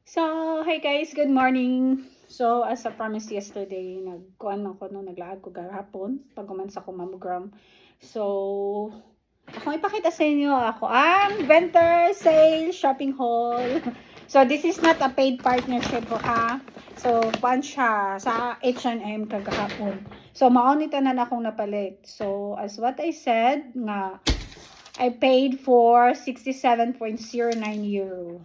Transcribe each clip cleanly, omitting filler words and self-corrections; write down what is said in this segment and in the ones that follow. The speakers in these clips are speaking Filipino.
So, hey guys, good morning. So, as I promised yesterday, nagkuhan ako no, naglaag ko gahapon pag umansa ko mammogram. So, ako ipakita sa inyo ako ang winter sale shopping haul. So, this is not a paid partnership ha. So, kuhan siya sa H&M kagahapon. So, maunita na akong napalit. So, as what I said, nga I paid for 67.09 euro.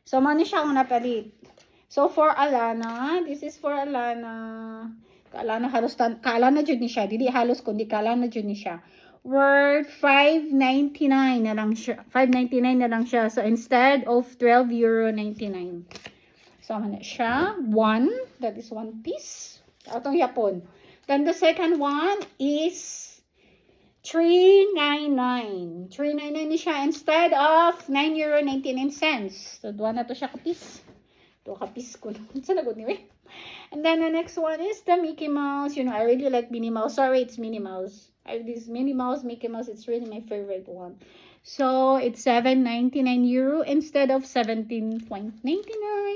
So, money siya akong napalit. So, for Alana, this is for Alana. Kaalana halos, kaalana jud ni siya. Dili halos, kundi kaalana jud ni siya. Worth 5.99 na lang siya. 5.99 na lang siya. So, instead of 12.99 euro. So, ano siya? One. That is one piece. Atong Yapon. Then, the second one is 3.99. 3.99 ni siya instead of 9.99 €. So, duwa na to siya kapis. Ito kapis ko. Sa lagod niyo eh. And then the next one is the Mickey Mouse. You know, I really like Minnie Mouse. Sorry, it's Minnie Mouse. I have this Minnie Mouse, Mickey Mouse. It's really my favorite one. So, it's 7.99 euro instead of 17.99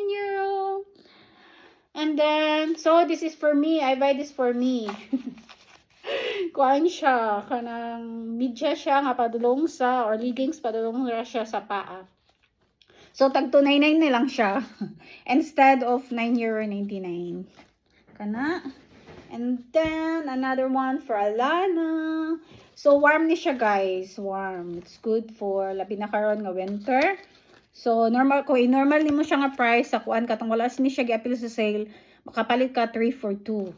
euro. And then, so this is for me. I buy this for me. Kuan siya, kanang media siya nga padulong sa, or leggings padulong siya sa paa. So, tag 2.99 na lang siya. Instead of 9.99 euro. Kana. And then, another one for Alana. So, warm ni siya guys. Warm. It's good for, labi na karon nga winter. So, normal, kung i-normal ni mo siya nga price, sa kuan katong wala ni siya gi-appeal sa sale, makapalit ka 3 for 2.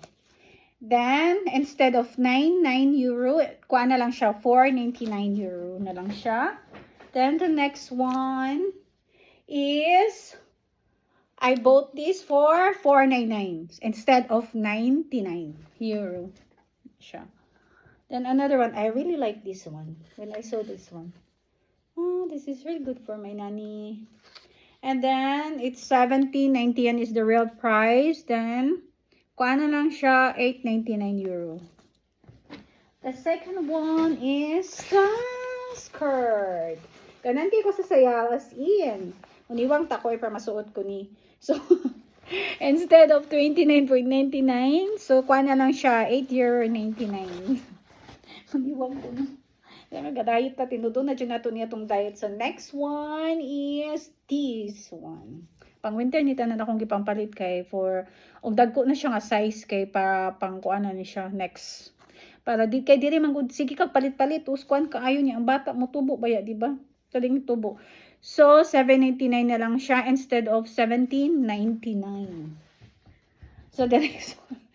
Then, instead of 9.9 euro, kuha na lang siya, 4.99 euro na lang siya. Then, the next one is, I bought this for 4.99 instead of 99 euro siya. Then, another one, I really like this one. When I saw this one. Oh, this is really good for my nanny. And then, it's 17.90 is the real price. Then, kuha na lang siya, 8.99 euro. The second one is the skirt. Ganan kay ko sa sayal as in. Uniwang takoy para masuot ko ni. So, instead of 29.99, so kuha na lang siya, 8.99 euro. Uniwang ko na. Kaya nag-diet na, tinudo na dyan nato niya itong diet. So, next one is this one. Pang winter nita na akong gipampalit kay for og dagko na siya nga size kay para pang kuan na ni siya next. Para di kay diri man gud sige kag palit-palit us kuan kaayo niya ang bata mo tubo baya di ba? Kaling tubo. So 7.99 na lang siya instead of 17.99. So the next one.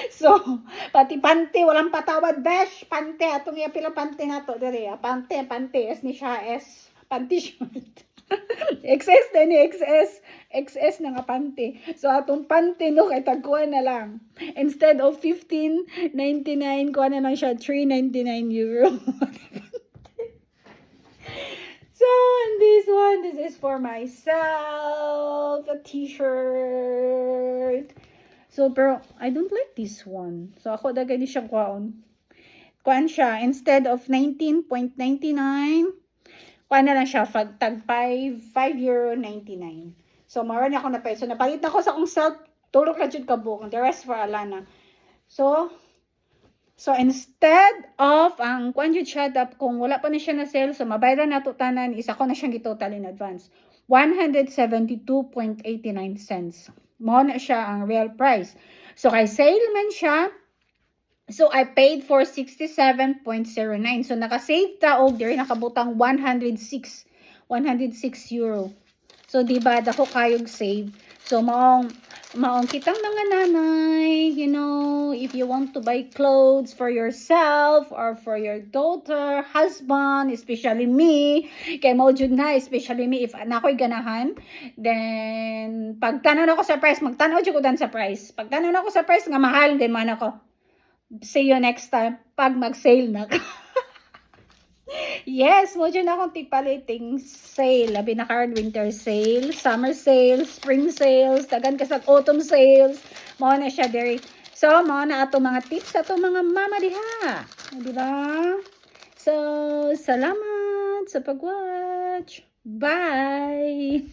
So, pati pante, walang patawad, besh. Pante, atong iya pila pante na to. Dere, pante, S ni siya, S. Panty shirt. XS din ni XS na nga pante. So, atong pante, no, kay tagkuha na lang. Instead of 15.99, kuha na lang siya, 3.99 euro. So, and this one, this is for myself, a t-shirt. So, pero, I don't like this one. So, ako dagay di siyang kuhaan. Kuhaan siya, instead of 19.99, kuhaan na lang siya, tag 5.99 €. So, maroon ako na pa. So, napalit na ko sa akong self, tulog na dyan kabuk. The rest for Alana. So, instead of, ang kuhaan yun siya, kung wala pa na siya na sale, so, mabayran na tanan, isa ko na siyang gitotal in advance. 172.89 cents. Mo na siya ang real price. So, kay sale man siya. So, I paid for 67.09. So, naka-save ta og diri nakabutang 106 euro. So, diba, dako kayog save. So, maong kitang mga nanay, you know, if you want to buy clothes for yourself or for your daughter, husband, especially me, kay mo jud na, especially me, if nakoy ganahan, then, pagtanaw ako sa price, magtanaw jud ko dan sa price. Pagtanaw ako sa price, nga mahal, din man ako. See you next time, pag mag-sale na ka. Yes, mo dyan akong tipaliting sale. Labi na karon winter sale, summer sales, spring sales, dagan kasag autumn sales. Mao na siya diri. So, mao na ato mga tips ato mga mama diha. Di ba? So, salamat sa pag-watch. Bye!